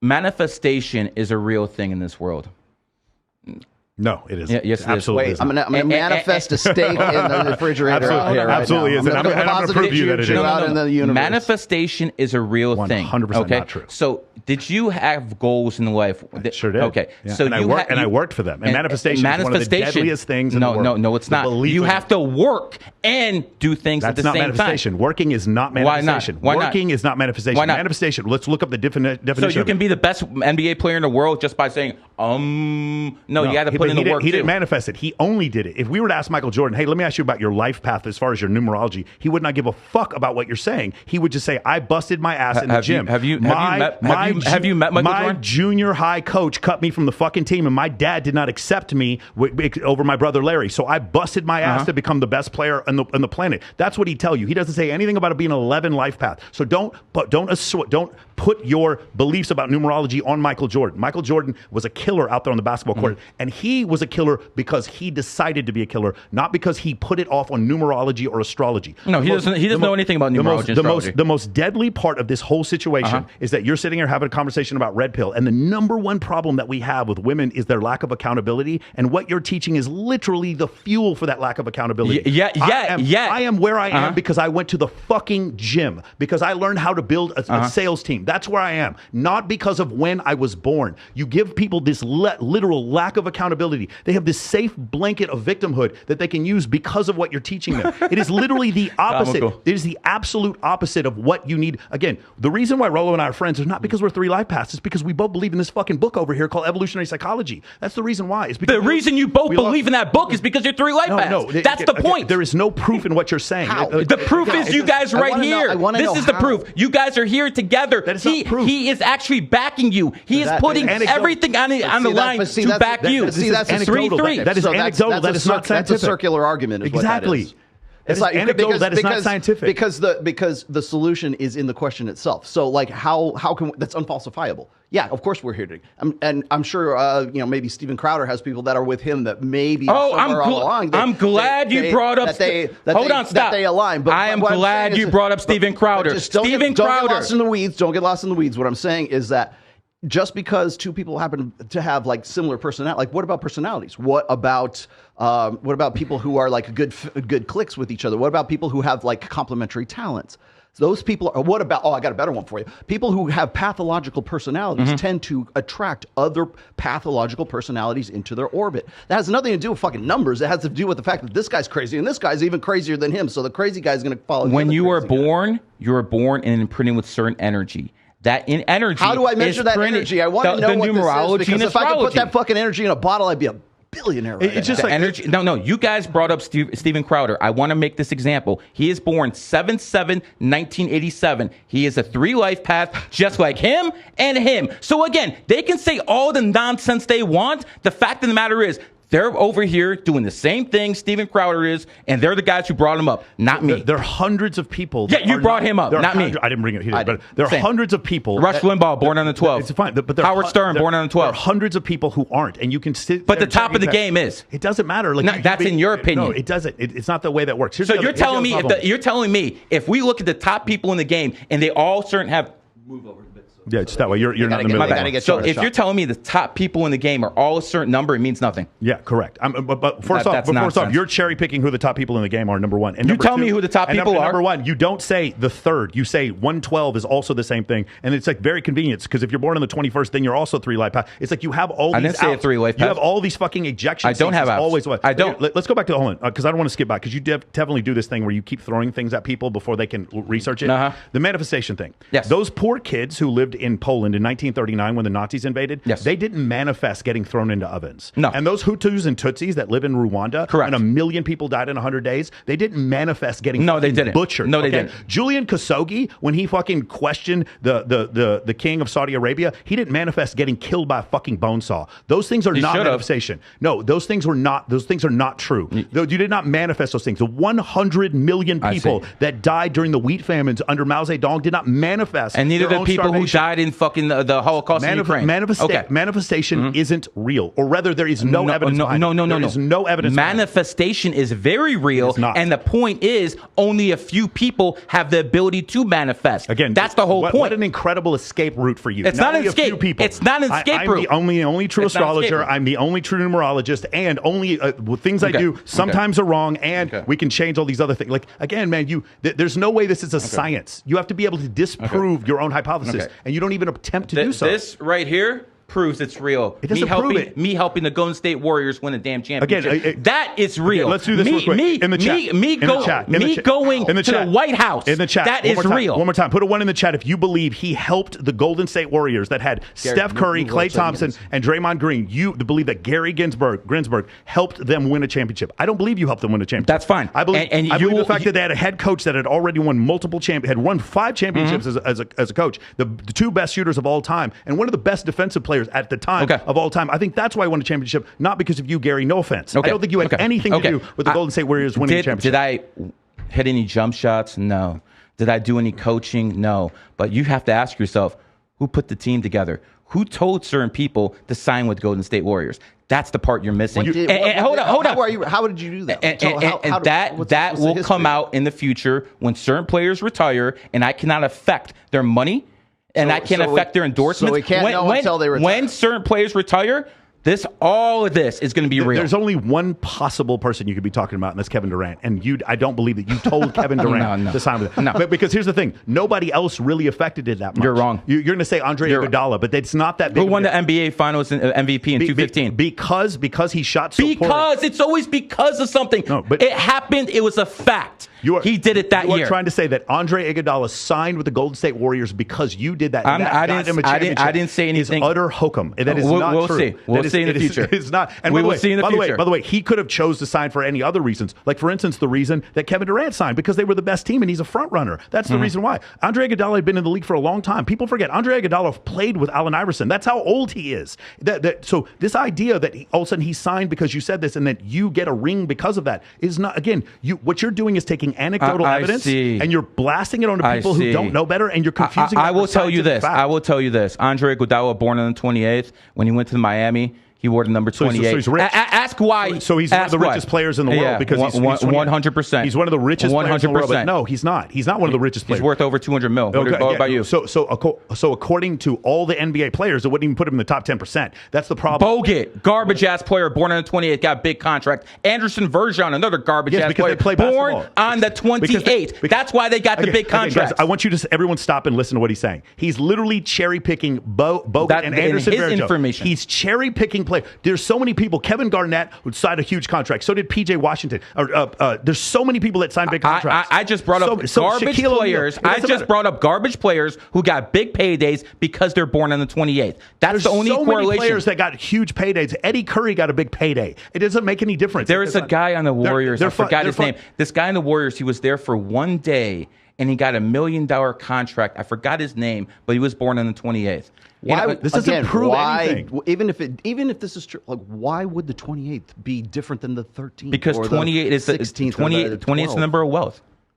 manifestation is a real thing in this world. No, it isn't. Yeah, yes, it absolutely is. Wait, I'm going to manifest a steak in the refrigerator. Absolutely isn't. I'm going to prove you that it is. Out in the universe. Manifestation is a real thing. 100% not true. So, did you have goals in life? I sure did. Okay. Yeah. So and I worked for them. And manifestation is one of the deadliest things in the world. No, it's not. You have to work and do things at the same time. That's not manifestation. Working is not manifestation. Why not? Working is not manifestation. Why not? Manifestation. Let's look up the definition. So you can be the best NBA player in the world just by saying, no, you got to put in the work. He didn't manifest it. He only did it. If we were to ask Michael Jordan, hey, let me ask you about your life path as far as your numerology, he would not give a fuck about what you're saying. He would just say, I busted my ass in the gym. Have you met Michael My Jordan? junior high coach cut me from the fucking team, and my dad did not accept me over my brother Larry. So I busted my ass to become the best player on the planet. That's what he'd tell you. He doesn't say anything about it being an 11 life path. So don't put your beliefs about numerology on Michael Jordan. Michael Jordan was a killer out there on the basketball court, and he was a killer because he decided to be a killer, not because he put it off on numerology or astrology. No, he doesn't know anything about numerology and astrology. The most deadly part of this whole situation is that you're sitting here having a conversation about red pill, and the number one problem that we have with women is their lack of accountability, and what you're teaching is literally the fuel for that lack of accountability. I am where I am because I went to the fucking gym, because I learned how to build a sales team. That's where I am, not because of when I was born. You give people this literal lack of accountability. They have this safe blanket of victimhood that they can use because of what you're teaching them. It is literally the opposite. It is the absolute opposite of what you need. Again, the reason why Rollo and I are friends is not because we're three life paths. It's because we both believe in this fucking book over here called Evolutionary Psychology. That's the reason why. It's because the reason you both believe in that book is because you're three life paths. No, that's the point. There is no proof in what you're saying. The proof is you guys right here. This is the proof. You guys are here together. He is actually backing you. He is putting everything on the line to back you. That's 3-3. That is anecdotal. That is not scientific. That's a circular argument. Exactly. It's like anecdotal. That is not scientific. Because the solution is in the question itself. So like how can that's unfalsifiable? Yeah, of course we're here to, and I'm sure maybe Steven Crowder has people that are with him that maybe. I'm glad you brought up. Hold on, stop. That they align. But I am glad you brought up Steven Crowder. Don't get lost in the weeds. Don't get lost in the weeds. What I'm saying is that just because two people happen to have like similar personality, like what about personalities? What about people who are like good clicks with each other? What about people who have like complementary talents? Those people are, what about, I got a better one for you. People who have pathological personalities tend to attract other pathological personalities into their orbit. That has nothing to do with fucking numbers. It has to do with the fact that this guy's crazy and this guy's even crazier than him. So the crazy guy's going to follow. When you are born, you are born and imprinted with certain energy. That in energy. How do I measure that energy? I want to know what numerology this is, because if I could put that fucking energy in a bottle, I'd be a billionaire. Right it's just like energy. No. You guys brought up Steven Crowder. I want to make this example. He is born 7/7/1987. He is a 3 life path, just like him and him. So again, they can say all the nonsense they want. The fact of the matter is, they're over here doing the same thing Steven Crowder is, and they're the guys who brought him up, not me. There are hundreds of people. Yeah, you brought him up, not me. I didn't bring it here, but there are hundreds of people. Rush Limbaugh, born on the 12th. It's fine, but Howard Stern, born on the 12th. There are hundreds of people who aren't, and you can sit. But the top of the game is. It doesn't matter. Like that's in your opinion. No, it doesn't. It's not the way that works. So you're telling me if we look at the top people in the game and they all have move over. Yeah, just that way. You're not in the middle. So if you're telling me the top people in the game are all a certain number, it means nothing. Yeah, correct. But first off, you're cherry picking who the top people in the game are. Number one, and you tell me who the top people are. Number one, you don't say the third. You say 112 is also the same thing, and it's like very convenient because if you're born on the 21st, then you're also 3 life path. It's like you have all. I didn't say a 3 life path. You have all these fucking ejections. I don't have always. I don't. Let's go back to hold on, because I don't want to skip back because you definitely do this thing where you keep throwing things at people before they can research it. The manifestation thing. Yes. Those poor kids who lived in Poland in 1939 when the Nazis invaded, they didn't manifest getting thrown into ovens. No. And those Hutus and Tutsis that live in Rwanda, and 1 million people died in 100 days, they didn't manifest getting butchered. No, they didn't. Julian Khashoggi, when he fucking questioned the king of Saudi Arabia, he didn't manifest getting killed by a fucking bone saw. Those things are not manifestation. No, those things are not true. You did not manifest those things. The 100 million people that died during the wheat famines under Mao Zedong did not manifest. And neither the people who died died in fucking the Holocaust in Ukraine. Manifestation isn't real, or rather, there is no evidence. No. There is no evidence. Manifestation is very real, and the point is, only a few people have the ability to manifest. Again, that's the whole point. What an incredible escape route for you. It's not an escape. It's not an escape route. I'm the only true astrologer. I'm the only true numerologist, and only things I do sometimes are wrong, and we can change all these other things. Like, again, man, there's no way this is a science. You have to be able to disprove your own hypothesis, and you don't even attempt to do so. This right here proves it's real. It doesn't prove it. Me helping the Golden State Warriors win a damn championship. Again, that is real. Let's do this real quick. In the chat. Going to the White House. In the chat. That is real. One more time. Put a 1 in the chat if you believe he helped the Golden State Warriors that had Steph Curry, Klay Thompson, and Draymond Green. You believe that Gary Ginsburg helped them win a championship. I don't believe you helped them win a championship. That's fine. I believe, I believe the fact that they had a head coach that had already won had won 5 championships as a coach, the 2 best shooters of all time, and one of the best defensive players at the time. Of all time. I think that's why I won a championship, not because of you, Gary. No offense. I don't think you had anything to do with the Golden State Warriors winning the championship. Did I hit any jump shots? No. Did I do any coaching? No. But you have to ask yourself, who put the team together? Who told certain people to sign with Golden State Warriors? That's the part you're missing. Hold on. How did you do that? That will come out in the future when certain players retire, and I cannot affect their money. And I can't affect their endorsements. So we can't know until they retire. When certain players retire, all of this is going to be real. There's only one possible person you could be talking about, and that's Kevin Durant. And I don't believe that you told Kevin Durant to sign with it. No. But because here's the thing, nobody else really affected it that much. You're wrong. You're going to say Andre Iguodala, but it's not that big. Who won the NBA Finals and MVP in 2015? Because he shot so poorly. Because it's always because of something. No, but it happened. It was a fact. He did it that year. You are trying to say that Andre Iguodala signed with the Golden State Warriors because you did that. I didn't say anything. It's utter hokum. That is not true. We'll see in the future. It's not. And we will see in the future. By the way, he could have chose to sign for any other reasons. Like, for instance, the reason that Kevin Durant signed, because they were the best team and he's a front runner. That's the reason why. Andre Iguodala had been in the league for a long time. People forget Andre Iguodala played with Allen Iverson. That's how old he is. So this idea that all of a sudden he signed because you said this and that you get a ring because of that is not. Again, what you're doing is taking anecdotal evidence. And you're blasting it on people who don't know better, and you're confusing. I will tell you this. Andre Iguodala, born on the 28th, when he went to Miami, he wore the number 28. So he's rich. Ask why. So he's one of the richest players in the world because he's 100%. He's one of the richest players in the world. But no, he's not. He's not one of the richest players. He's worth over $200 million. What about you? So according to all the NBA players, it wouldn't even put him in the top 10%. That's the problem. Bogut, garbage ass player, born on the 28th, got a big contract. Anderson Varejão, another garbage ass player, born on the 28th. That's why they got the big contract. I want you to everyone stop and listen to what he's saying. He's literally cherry picking Bogut and Anderson Varejão. He's cherry picking play. There's so many people. Kevin Garnett would sign a huge contract. So did PJ Washington. There's so many people that signed big contracts. I just brought up garbage players. I just brought up garbage players who got big paydays because they're born on the 28th. That's the only correlation. Many players that got huge paydays. Eddie Curry got a big payday. It doesn't make any difference. There is a guy on the Warriors. I forgot his name. This guy in the Warriors, he was there for one day, and he got $1 million contract. I forgot his name, but he was born on the 28th. This doesn't prove anything. Even if this is true, like, why would the 28th be different than the 13th? Because 28 is the 28th is the number of wealth.